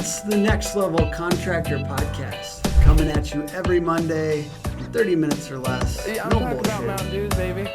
It's the Next Level Contractor Podcast, coming at you every Monday, 30 minutes or less. Yeah, I'm no talking bullshit. about Mountain Dews, baby.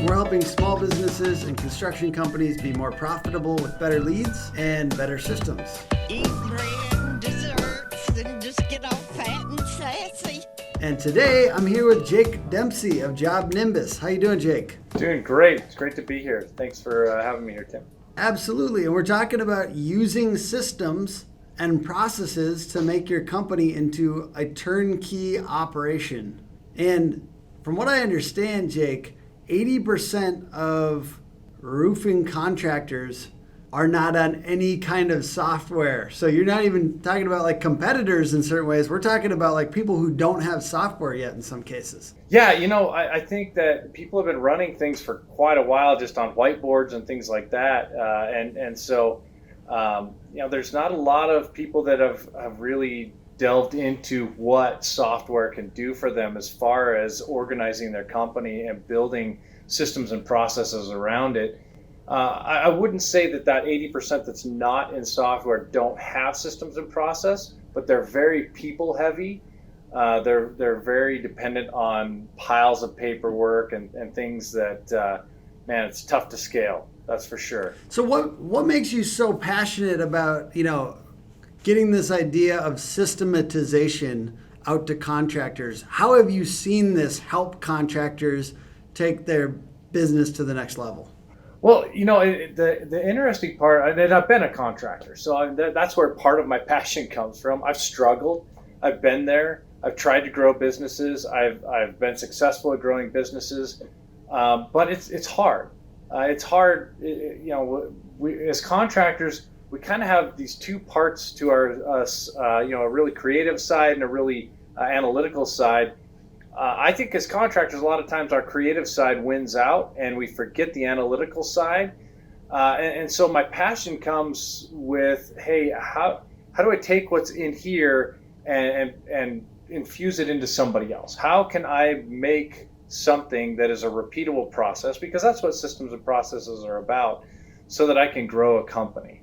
We're helping small businesses and construction companies be more profitable with better leads and better systems. Eat bread and desserts and just get all fat and sassy. And today I'm here with Jake Dempsey of Jobnimbus. How you doing, Jake? Doing great. It's great to be here. Thanks for having me here, Tim. Absolutely. And we're talking about using systems and processes to make your company into a turnkey operation. And from what I understand, Jake, 80% of roofing contractors are not on any kind of software. So you're not even talking about like competitors in certain ways. We're talking about like people who don't have software yet in some cases. Yeah, I think that people have been running things for quite a while just on whiteboards and things like that. So there's not a lot of people that have really delved into what software can do for them as far as organizing their company and building systems and processes around it. I wouldn't say that 80% that's not in software don't have systems and process, but they're very people heavy. They're very dependent on piles of paperwork and things that, it's tough to scale. That's for sure. So what makes you so passionate about, getting this idea of systematization out to contractors? How have you seen this help contractors take their business to the next level? Well, the interesting part, and I've been a contractor, so that's where part of my passion comes from. I've struggled. I've been there. I've tried to grow businesses. I've been successful at growing businesses, but it's hard. It's hard. We as contractors, we kind of have these two parts to us. A really creative side and a really analytical side. I think as contractors, a lot of times our creative side wins out and we forget the analytical side. And so my passion comes with, hey, how do I take what's in here and infuse it into somebody else? How can I make something that is a repeatable process? Because that's what systems and processes are about, so that I can grow a company.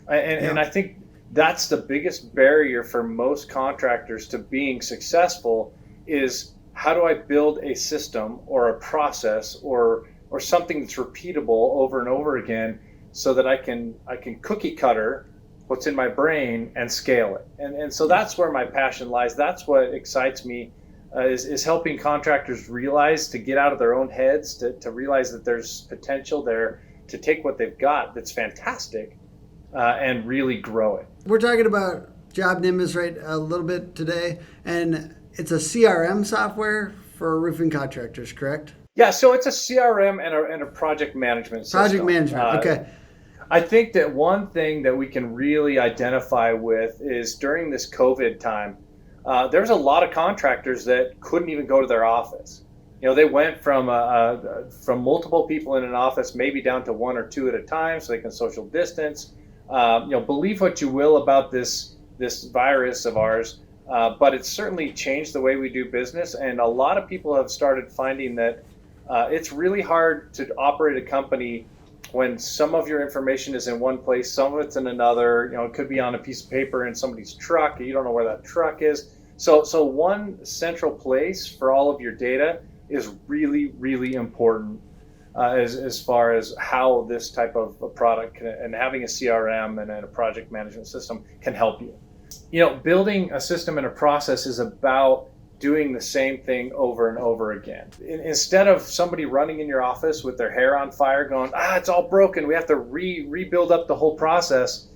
And I think that's the biggest barrier for most contractors to being successful is, how do I build a system or a process or something that's repeatable over and over again, so that I can cookie cutter what's in my brain and scale it? And so that's where my passion lies. That's what excites me, is helping contractors realize, to get out of their own heads, to realize that there's potential there to take what they've got that's fantastic and really grow it. We're talking about Jobnimbus, right, a little bit today, and it's a CRM software for roofing contractors, correct? Yeah, so it's a CRM and a project management system. Project management, okay. I think that one thing that we can really identify with is during this COVID time, there's a lot of contractors that couldn't even go to their office. They went from multiple people in an office, maybe down to one or two at a time, so they can social distance. Believe what you will about this virus of ours. But it's certainly changed the way we do business, and a lot of people have started finding that it's really hard to operate a company when some of your information is in one place, some of it's in another. It could be on a piece of paper in somebody's truck, and you don't know where that truck is. So one central place for all of your data is really, really important as far as how this type of a product and having a CRM and a project management system can help you. Building a system and a process is about doing the same thing over and over again. Instead of somebody running in your office with their hair on fire going, it's all broken, we have to rebuild up the whole process.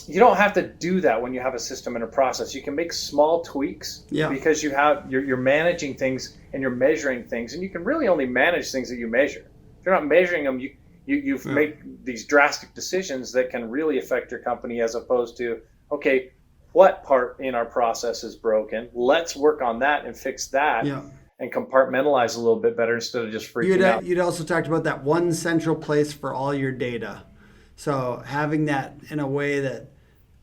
You don't have to do that when you have a system and a process. You can make small tweaks because you're managing things and you're measuring things, and you can really only manage things that you measure. If you're not measuring them, you make these drastic decisions that can really affect your company, as opposed to, okay, what part in our process is broken? Let's work on that and fix that and compartmentalize a little bit better instead of just freaking out. You'd also talked about that one central place for all your data. So having that in a way that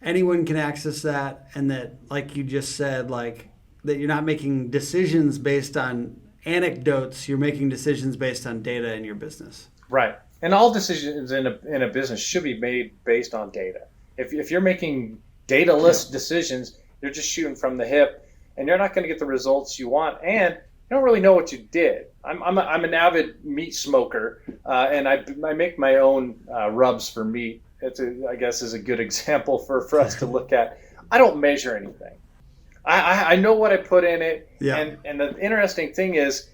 anyone can access that, and that, like you just said, like that you're not making decisions based on anecdotes, you're making decisions based on data in your business. Right. And all decisions in a business should be made based on data. If you're making data-less decisions, you're just shooting from the hip, and you're not going to get the results you want, and you don't really know what you did. I'm an avid meat smoker, and I make my own rubs for meat. I guess is a good example for us to look at. I don't measure anything. I know what I put in it, and the interesting thing is,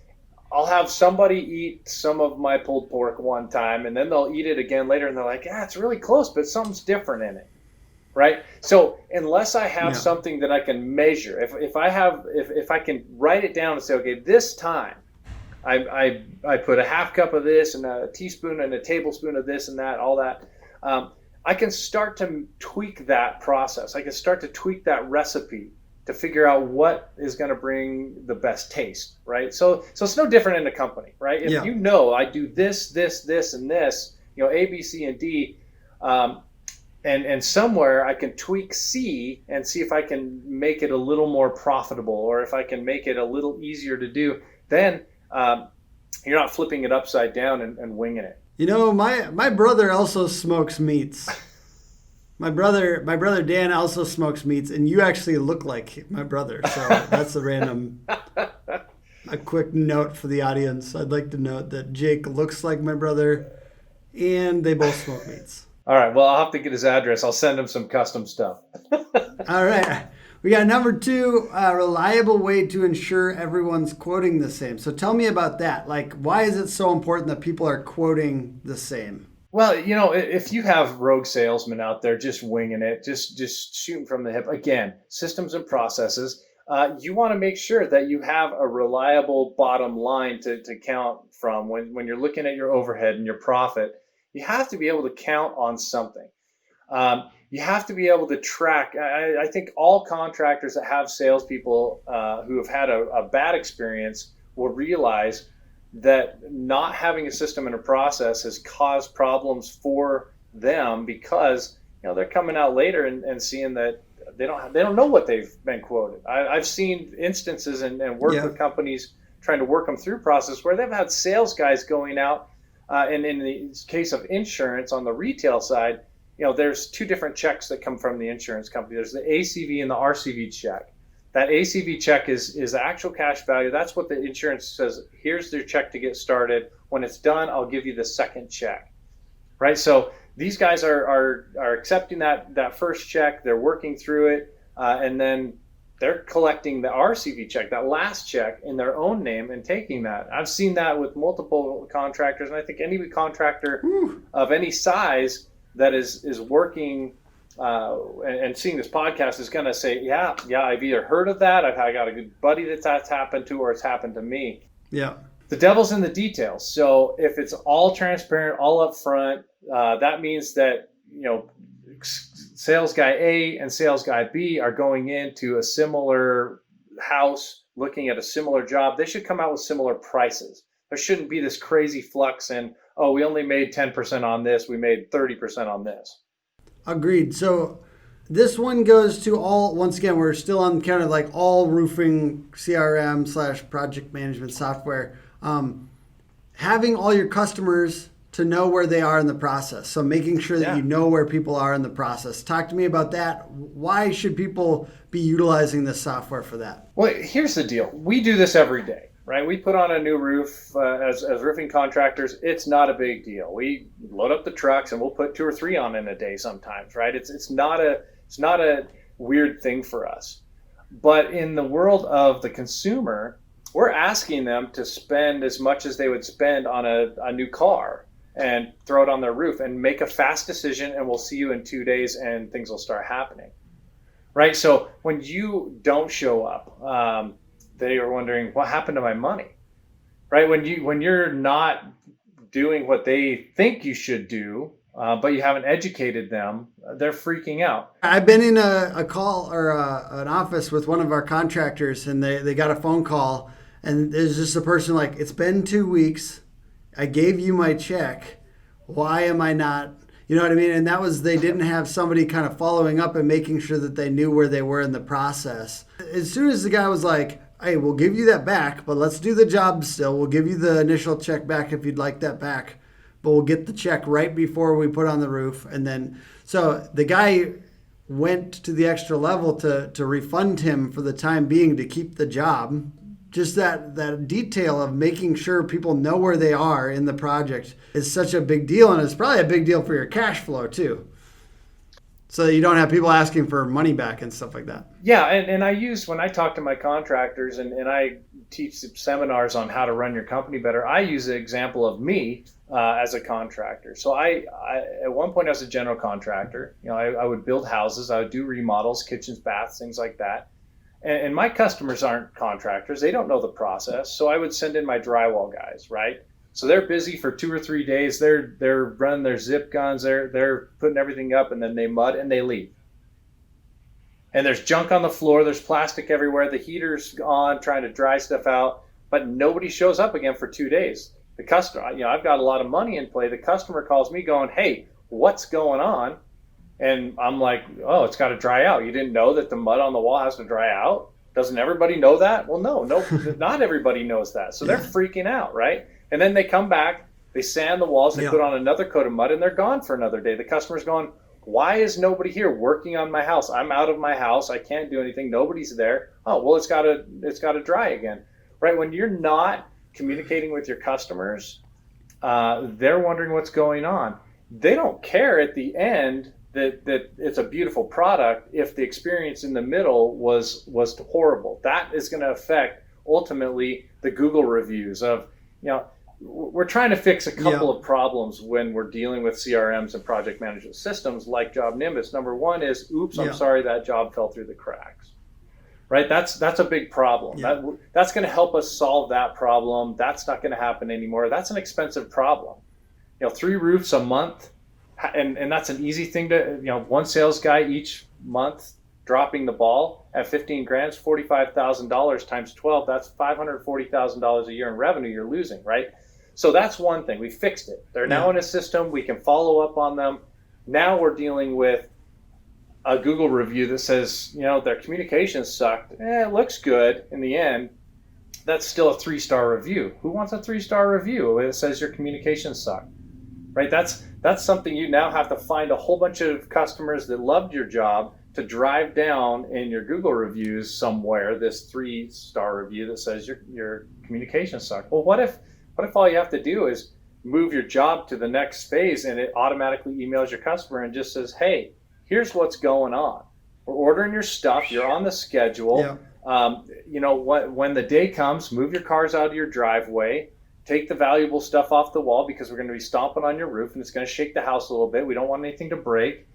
I'll have somebody eat some of my pulled pork one time, and then they'll eat it again later, and they're like, "Yeah, it's really close, but something's different in it." Right? So unless I have something that I can measure, if I can write it down and say, okay, this time I put a half cup of this and a teaspoon and a tablespoon of this and that, all that, I can start to tweak that process. I can start to tweak that recipe to figure out what is going to bring the best taste, right? So it's no different in a company, right? If you know I do this, this, this, and this, A, B, C, and D, and somewhere I can tweak C and see if I can make it a little more profitable, or if I can make it a little easier to do, then you're not flipping it upside down and winging it. My brother also smokes meats. My brother Dan also smokes meats, and you actually look like my brother. So that's a quick note for the audience. I'd like to note that Jake looks like my brother, and they both smoke meats. All right. Well, I'll have to get his address. I'll send him some custom stuff. All right. We got number 2, a reliable way to ensure everyone's quoting the same. So tell me about that. Like, why is it so important that people are quoting the same? Well, if you have rogue salesmen out there just winging it, just shooting from the hip, again, systems and processes, you want to make sure that you have a reliable bottom line to count from when you're looking at your overhead and your profit. You have to be able to count on something. You have to be able to track. I think all contractors that have salespeople who have had a bad experience will realize that not having a system and a process has caused problems for them, because they're coming out later and seeing that they don't know what they've been quoted. I've seen instances and worked with companies trying to work them through process where they've had sales guys going out. And in the case of insurance on the retail side, there's 2 different checks that come from the insurance company. There's the ACV and the RCV check. That ACV check is the actual cash value. That's what the insurance says. Here's their check to get started. When it's done, I'll give you the second check. Right? So these guys are accepting that first check. They're working through it, and then they're collecting the RCV check, that last check, in their own name and taking that. I've seen that with multiple contractors, and I think any contractor of any size that is working and seeing this podcast is going to say, yeah, I've either heard of that, I got a good buddy that's happened to, or it's happened to me. Yeah. The devil's in the details. So if it's all transparent, all up front, that means that, sales guy A and sales guy B are going into a similar house, looking at a similar job. They should come out with similar prices. There shouldn't be this crazy flux in, we only made 10% on this, we made 30% on this. Agreed. So this one goes to all, once again, we're still on kind of like all roofing CRM / project management software. Having all your customers to know where they are in the process. So making sure that you know where people are in the process. Talk to me about that. Why should people be utilizing this software for that? Well, here's the deal. We do this every day, right? We put on a new roof as roofing contractors. It's not a big deal. We load up the trucks and we'll put 2 or 3 on in a day sometimes, right? It's not a weird thing for us. But in the world of the consumer, we're asking them to spend as much as they would spend on a new car and throw it on their roof and make a fast decision, and we'll see you in 2 days and things will start happening, right? So when you don't show up, they are wondering, what happened to my money, right? When you're not doing what they think you should do, but you haven't educated them, they're freaking out. I've been in a call or an office with one of our contractors, and they got a phone call, and there's just a person like, it's been 2 weeks. I gave you my check. Why am I not, you know what I mean? And that was, they didn't have somebody kind of following up and making sure that they knew where they were in the process. As soon as the guy was like, hey, we'll give you that back, but let's do the job still. We'll give you the initial check back if you'd like that back, but we'll get the check right before we put on the roof. And then, so the guy went to the extra level to refund him for the time being to keep the job. Just that detail of making sure people know where they are in the project is such a big deal, and it's probably a big deal for your cash flow too. So you don't have people asking for money back and stuff like that. Yeah, and I use, when I talk to my contractors and I teach seminars on how to run your company better, I use the example of me as a contractor. So I at one point I was a general contractor. I would build houses, I would do remodels, kitchens, baths, things like that. And my customers aren't contractors. They don't know the process. So I would send in my drywall guys, right? So they're busy for 2 or 3 days. They're running their zip guns. They're putting everything up, and then they mud and they leave. And there's junk on the floor. There's plastic everywhere. The heater's on, trying to dry stuff out, but nobody shows up again for 2 days. The customer, I've got a lot of money in play. The customer calls me going, "Hey, what's going on?" And I'm like, "Oh, it's got to dry out. You didn't know that the mud on the wall has to dry out? Doesn't everybody know that?" Well, no, not everybody knows that. So they're freaking out, right? And then they come back, they sand the walls, they put on another coat of mud, and they're gone for another day. The customer's going, "Why is nobody here working on my house? I'm out of my house. I can't do anything. Nobody's there." "Oh, well, it's got to dry again." Right? When you're not communicating with your customers, they're wondering what's going on. They don't care at the end that it's a beautiful product if the experience in the middle was horrible. That is going to affect ultimately the Google reviews of, we're trying to fix a couple of problems when we're dealing with CRMs and project management systems like Jobnimbus. Number one is, oops, I'm sorry, that job fell through the cracks. Right? That's a big problem. That's going to help us solve that problem. That's not going to happen anymore. That's an expensive problem. 3 roofs a month, and that's an easy thing to, one sales guy each month dropping the ball at 15 grand, $45,000 times 12. That's $540,000 a year in revenue you're losing, right? So that's one thing. We fixed it. They're now in a system. We can follow up on them. Now we're dealing with a Google review that says, their communication sucked. It looks good in the end. That's still a 3-star review. Who wants a 3-star review? It says your communication sucked, right? That's something you now have to find a whole bunch of customers that loved your job to drive down in your Google reviews somewhere, this 3-star review that says your communication sucked. Well, what if all you have to do is move your job to the next phase and it automatically emails your customer and just says, "Hey, here's what's going on. We're ordering your stuff. You're on the schedule. When the day comes, move your cars out of your driveway. Take the valuable stuff off the wall because we're going to be stomping on your roof and it's going to shake the house a little bit. We don't want anything to break."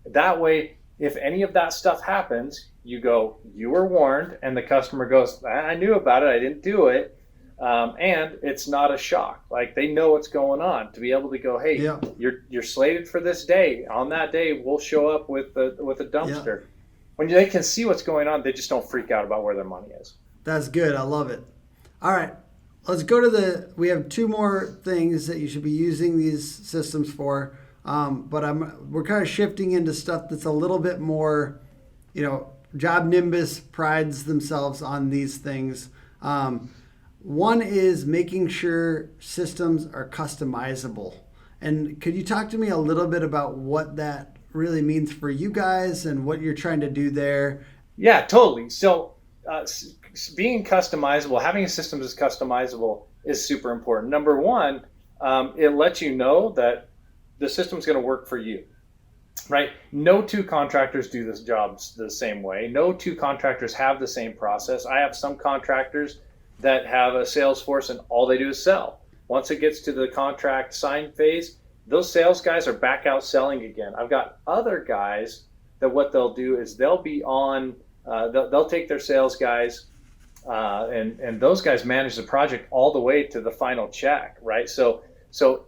That way, if any of that stuff happens, you go, "You were warned," and the customer goes, "I knew about it. I didn't do it." And it's not a shock. Like, they know what's going on. To be able to go, "Hey, you're slated for this day. On that day, we'll show up with a dumpster." When they can see what's going on, they just don't freak out about where their money is. That's good. I love it. All right, let's go to we have 2 more things that you should be using these systems for. But we're kind of shifting into stuff that's a little bit more, Jobnimbus prides themselves on these things. One is making sure systems are customizable. And could you talk to me a little bit about what that really means for you guys and what you're trying to do there? Yeah, totally. So being customizable, having a system that's customizable is super important. Number one, it lets you know that the system's going to work for you, right? No 2 contractors do this job the same way. No 2 contractors have the same process. I have some contractors that have a sales force and all they do is sell. Once it gets to the contract sign phase, those sales guys are back out selling again. I've got other guys that what they'll do is they'll be on, they'll take their sales guys and those guys manage the project all the way to the final check, right? So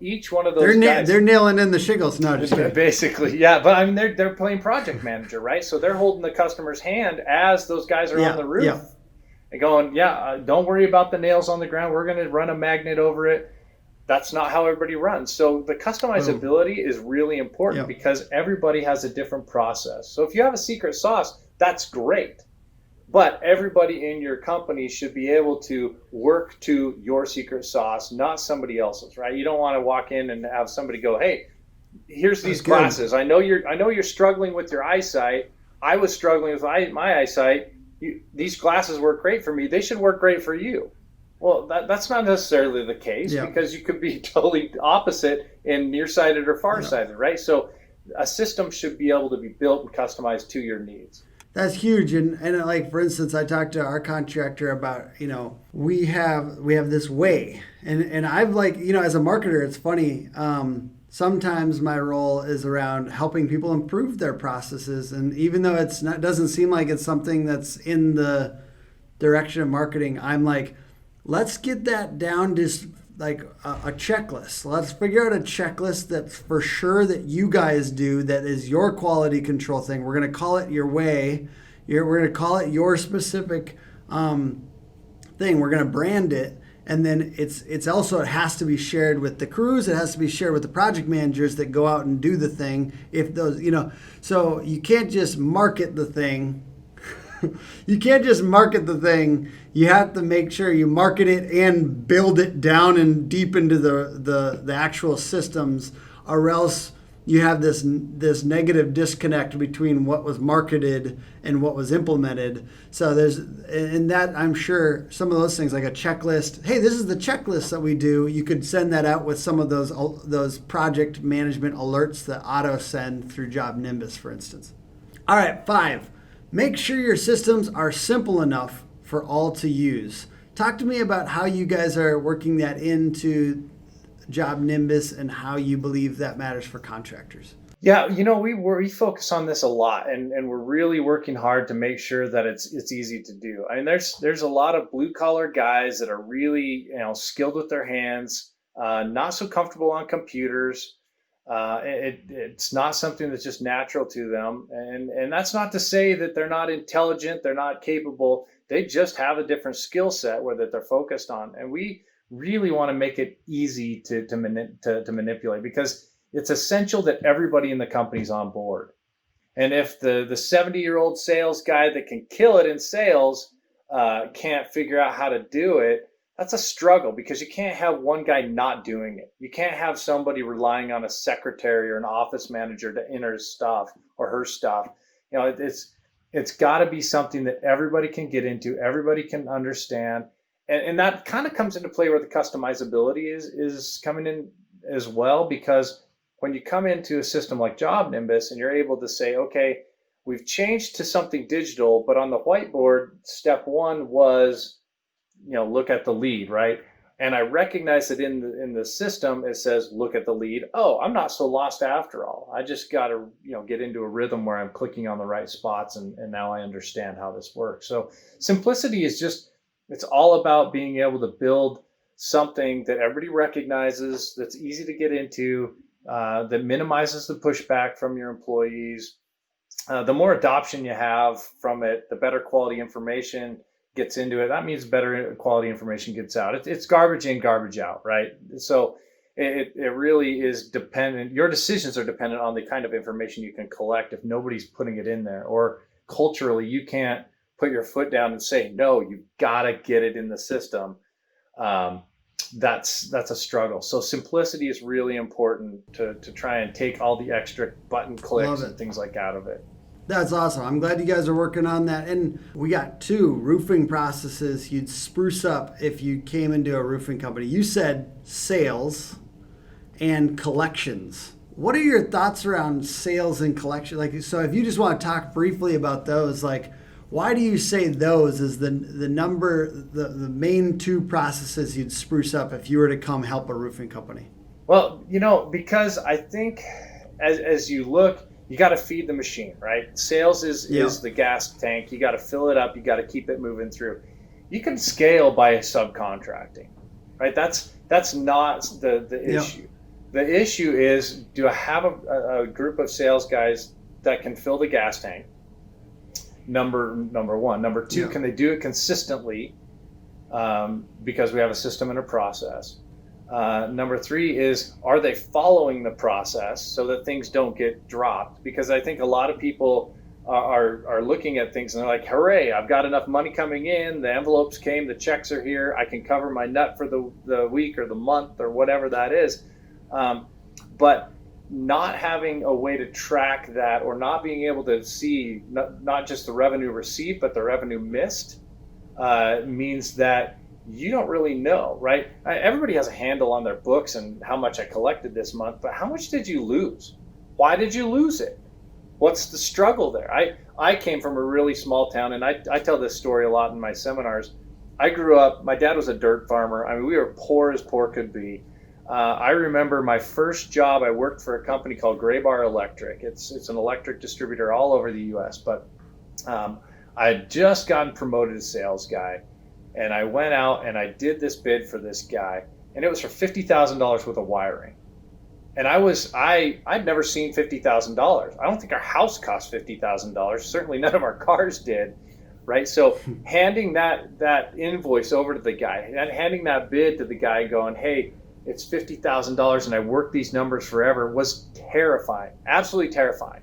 each one of those guys, they're nailing in the shingles, no, just kidding. Basically, yeah. But I mean, they're playing project manager, right? So they're holding the customer's hand as those guys are on the roof and going, don't worry about the nails on the ground. We're going to run a magnet over it. That's not how everybody runs. So the customizability is really important because everybody has a different process. So if you have a secret sauce, that's great. But everybody in your company should be able to work to your secret sauce, not somebody else's, right? You don't want to walk in and have somebody go, "Hey, here's these glasses. I know you're struggling with your eyesight. I was struggling with my eyesight. These glasses work great for me. They should work great for you. Well, that's not necessarily the case, Yeah. because you could be totally opposite in nearsighted or farsighted, right? So a system should be able to be built and customized to your needs. That's huge. And like, for instance, I talked to our contractor about, we have this way, and I've, like, as a marketer, it's funny. Sometimes my role is around helping people improve their processes. And even though doesn't seem like it's something that's in the direction of marketing, I'm like, let's get that down to like a checklist. Let's figure out a checklist that's for sure that you guys do, that is your quality control thing. We're going to call it your way. We're going to call it your specific thing. We're going to brand it. And then it's also, it has to be shared with the crews. It has to be shared with the project managers that go out and do the thing. If those, so you can't just market the thing. You can't just market the thing. You have to make sure you market it and build it down and deep into the actual systems, or else you have this negative disconnect between what was marketed and what was implemented. So there's, in that, I'm sure some of those things, like a checklist. Hey, this is the checklist that we do. You could send that out with some of those project management alerts that auto send through Jobnimbus, for instance. All right, 5. Make sure your systems are simple enough for all to use. Talk to me about how you guys are working that into Jobnimbus and how you believe that matters for contractors. Yeah, we focus on this a lot, and we're really working hard to make sure that it's easy to do. I mean, there's a lot of blue collar guys that are really skilled with their hands, not so comfortable on computers. It's not something that's just natural to them, and that's not to say that they're not intelligent, they're not capable. They just have a different skill set that they're focused on, and we really want to make it easy to manipulate, because it's essential that everybody in the company's on board. And if the 70-year-old sales guy that can kill it in sales can't figure out how to do it, that's a struggle, because you can't have one guy not doing it. You can't have somebody relying on a secretary or an office manager to enter his stuff or her stuff. It's got to be something that everybody can get into, everybody can understand. And that kind of comes into play where the customizability is coming in as well, because when you come into a system like Jobnimbus and you're able to say, okay, we've changed to something digital, but on the whiteboard, step 1 was, look at the lead, right? And I recognize that in the system, it says, look at the lead. Oh, I'm not so lost after all. I just got to, get into a rhythm where I'm clicking on the right spots, and now I understand how this works. So simplicity is just, it's all about being able to build something that everybody recognizes, that's easy to get into, that minimizes the pushback from your employees. The more adoption you have from it, the better quality information gets into it. That means better quality information gets out. It's garbage in, garbage out, right? So it really is dependent. Your decisions are dependent on the kind of information you can collect if nobody's putting it in there. Or culturally, you can't put your foot down and say, no, you've got to get it in the system. That's a struggle. So simplicity is really important to try and take all the extra button clicks and things like out of it. That's awesome. I'm glad you guys are working on that. And we got 2 roofing processes you'd spruce up if you came into a roofing company. You said sales and collections. What are your thoughts around sales and collection? So if you just want to talk briefly about those, why do you say those is the main 2 processes you'd spruce up if you were to come help a roofing company? Well, because I think as you look, you got to feed the machine, right? Sales is the gas tank. You got to fill it up. You got to keep it moving through. You can scale by subcontracting, right? That's not the issue. The issue is, do I have a group of sales guys that can fill the gas tank? Number 1. Number 2, can they do it consistently? Because we have a system and a process. Number 3 is, are they following the process so that things don't get dropped? Because I think a lot of people are looking at things and they're like, hooray, I've got enough money coming in, the envelopes came, the checks are here, I can cover my nut for the week or the month or whatever that is. But not having a way to track that, or not being able to see not just the revenue received, but the revenue missed, means that you don't really know, right? Everybody has a handle on their books and how much I collected this month, but how much did you lose? Why did you lose it? What's the struggle there? I came from a really small town, and I tell this story a lot in my seminars. I grew up, my dad was a dirt farmer. I mean, we were poor as poor could be. I remember my first job, I worked for a company called Gray Bar Electric. It's an electric distributor all over the U.S., but I had just gotten promoted to sales guy, and I went out and I did this bid for this guy, and it was for $50,000 worth of wiring. And I'd never seen $50,000. I don't think our house cost $50,000. Certainly none of our cars did, right? So handing that invoice over to the guy, and handing that bid to the guy going, hey, it's $50,000 and I worked these numbers forever, was terrifying, absolutely terrifying,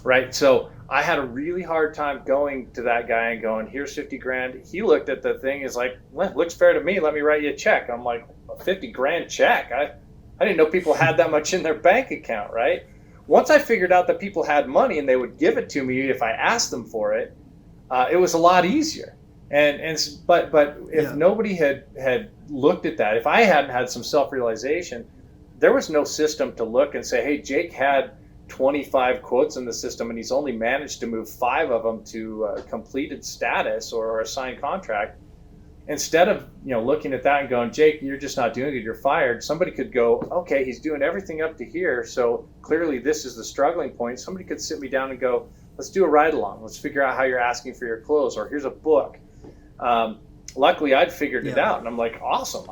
right? So I had a really hard time going to that guy and going, here's 50 grand. He looked at the thing, is like, well, looks fair to me. Let me write you a check. I'm like, a 50 grand check? I didn't know people had that much in their bank account, right? Once I figured out that people had money and they would give it to me if I asked them for it, it was a lot easier. But if nobody had looked at that, if I hadn't had some self-realization, there was no system to look and say, hey, Jake had 25 quotes in the system and he's only managed to move 5 of them to completed status or a signed contract. Instead of looking at that and going, Jake, you're just not doing it, you're fired, somebody could go, okay, he's doing everything up to here, so clearly this is the struggling point. Somebody could sit me down and go, let's do a ride along, let's figure out how you're asking for your clothes, or here's a book. Luckily I'd figured it out, and I'm like, awesome.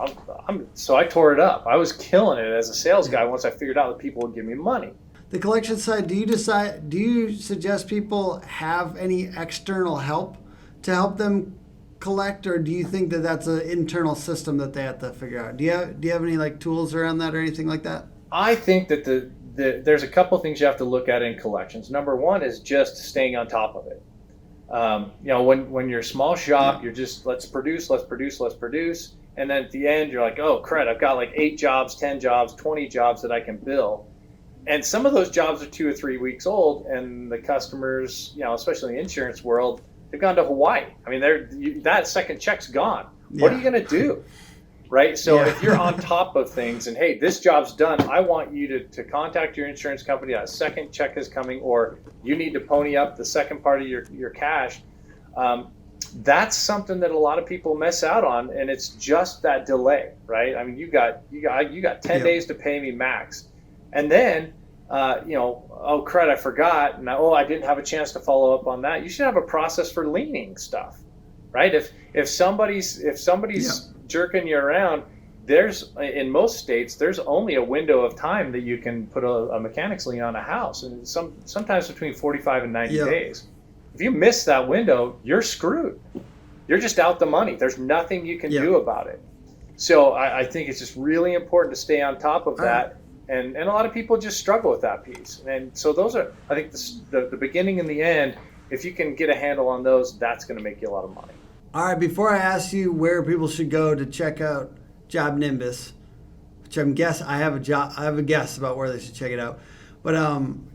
So I tore it up. I was killing it as a sales guy once I figured out that people would give me money. The collection side, do you suggest people have any external help to help them collect, or do you think that that's an internal system that they have to figure out? Do you have any like tools around that or anything like that? I think that there's a couple things you have to look at in collections. Number one is just staying on top of it. When you're a small shop, you're just let's produce, and then at the end you're like, oh crud, I've got like 8 jobs, 10 jobs, 20 jobs that I can bill. And some of those jobs are 2 or 3 weeks old, and the customers, especially in the insurance world, they've gone to Hawaii. I mean, that second check's gone. What are you going to do? Right? So if you're on top of things and, hey, this job's done, I want you to contact your insurance company. That second check is coming, or you need to pony up the second part of your cash. That's something that a lot of people miss out on, and it's just that delay, right? I mean, you got 10 days to pay me max. And then, oh crud, I forgot, and I didn't have a chance to follow up on that. You should have a process for leaning stuff, right? If somebody's jerking you around, in most states there's only a window of time that you can put a mechanic's lien on a house, and sometimes between 45 and 90 days. If you miss that window, you're screwed. You're just out the money. There's nothing you can do about it. So I think it's just really important to stay on top of that. And a lot of people just struggle with that piece. And so those are, I think, the beginning and the end. If you can get a handle on those, that's going to make you a lot of money. All right, before I ask you where people should go to check out Jobnimbus, which I have a guess about where they should check it out. But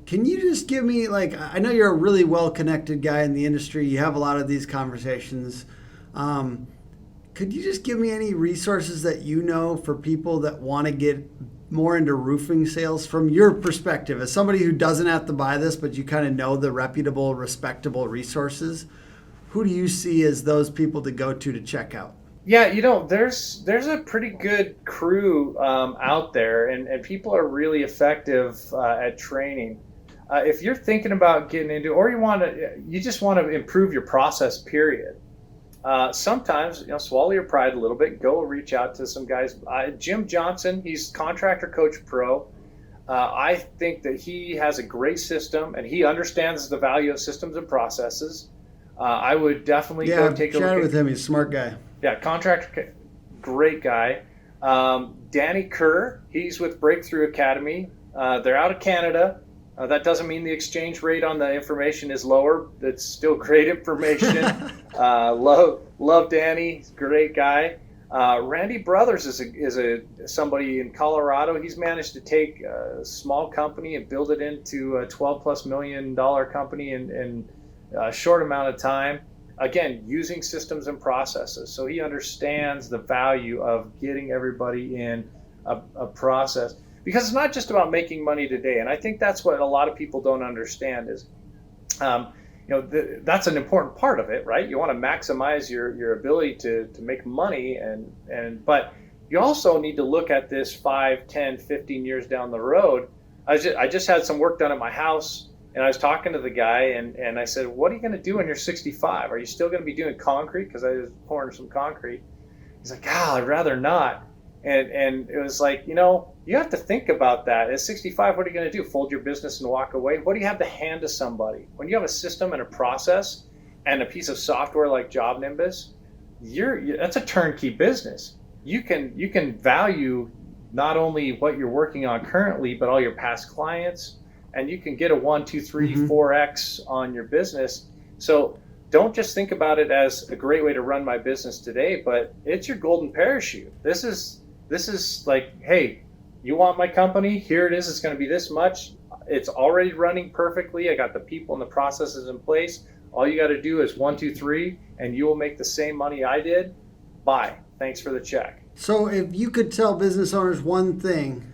can you just give me, I know you're a really well-connected guy in the industry. You have a lot of these conversations. Could you just give me any resources that you know for people that want to get more into roofing sales from your perspective as somebody who doesn't have to buy this, but you kind of know the reputable, respectable resources? Who do you see as those people to go to check out? Yeah, there's a pretty good crew out there, and people are really effective at training. If you're thinking about getting into, or you just want to improve your process, period. Sometimes, swallow your pride a little bit. Go reach out to some guys. Jim Johnson, he's Contractor Coach Pro. I think that he has a great system, and he understands the value of systems and processes. I would definitely go take a look. Yeah, I've chatted with him. He's a smart guy. Yeah, contractor, great guy. Danny Kerr, he's with Breakthrough Academy. They're out of Canada. That doesn't mean the exchange rate on the information is lower. It's still great information. Love Danny, great guy. Randy Brothers is somebody in Colorado. He's managed to take a small company and build it into a $12+ million company in a short amount of time. Again, using systems and processes. So he understands the value of getting everybody in a process, because it's not just about making money today. And I think that's what a lot of people don't understand is, that's an important part of it, right? You want to maximize your ability to make money, but you also need to look at this 5, 10, 15 years down the road. I just had some work done at my house, and I was talking to the guy, and I said, what are you going to do when you're 65? Are you still going to be doing concrete? Because I was pouring some concrete. He's like, I'd rather not. And it was like, you have to think about that. At 65, what are you going to do? Fold your business and walk away? What do you have to hand to somebody? When you have a system and a process and a piece of software like Jobnimbus, that's a turnkey business. You can value not only what you're working on currently, but all your past clients, and you can get a 1, 2, 3, 4x on your business. So don't just think about it as a great way to run my business today, but it's your golden parachute. This is like, hey, you want my company? Here it is. It's going to be this much. It's already running perfectly. I got the people and the processes in place. All you got to do is 1, 2, 3, and you will make the same money I did. Bye. Thanks for the check. So if you could tell business owners one thing,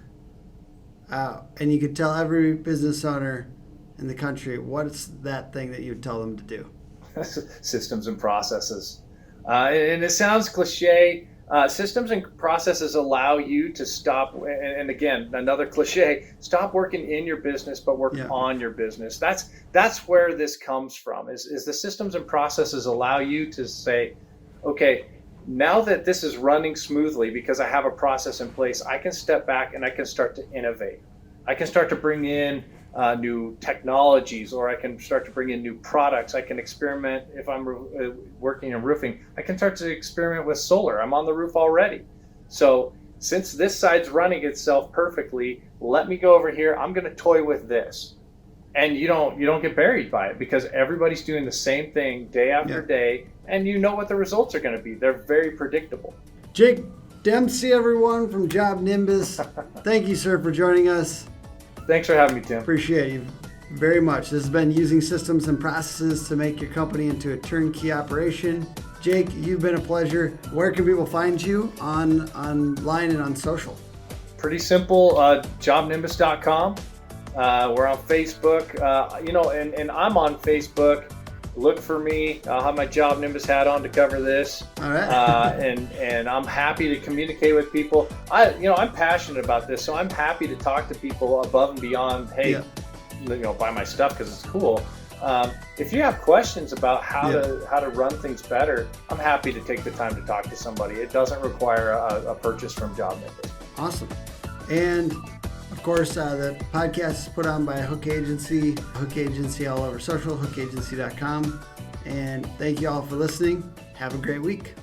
and you could tell every business owner in the country, what's that thing that you would tell them to do? Systems and processes. And it sounds cliche. Systems and processes allow you to stop, and again, another cliche, stop working in your business, but work on your business. That's where this comes from, is the systems and processes allow you to say, okay, now that this is running smoothly because I have a process in place, I can step back and I can start to innovate. I can start to bring in new technologies, or I can start to bring in new products. I can experiment. If I'm working in roofing, I can start to experiment with solar. I'm on the roof already. So since this side's running itself perfectly, let me go over here. I'm going to toy with this. And you don't get buried by it, because everybody's doing the same thing day after day, and you know what the results are going to be. They're very predictable. Jake Dempsey, everyone, from Jobnimbus. Thank you, sir, for joining us. Thanks for having me, Tim. Appreciate you very much. This has been using systems and processes to make your company into a turnkey operation. Jake, you've been a pleasure. Where can people find you online and on social? Pretty simple, jobnimbus.com. We're on Facebook, and I'm on Facebook. Look for me. I'll have my Jobnimbus hat on to cover this. All right. And I'm happy to communicate with people. I'm passionate about this, so I'm happy to talk to people above and beyond. Hey, buy my stuff because it's cool. If you have questions about how to run things better, I'm happy to take the time to talk to somebody. It doesn't require a purchase from Jobnimbus. Awesome. And of course, the podcast is put on by Hook Agency all over social, hookagency.com. And thank you all for listening. Have a great week.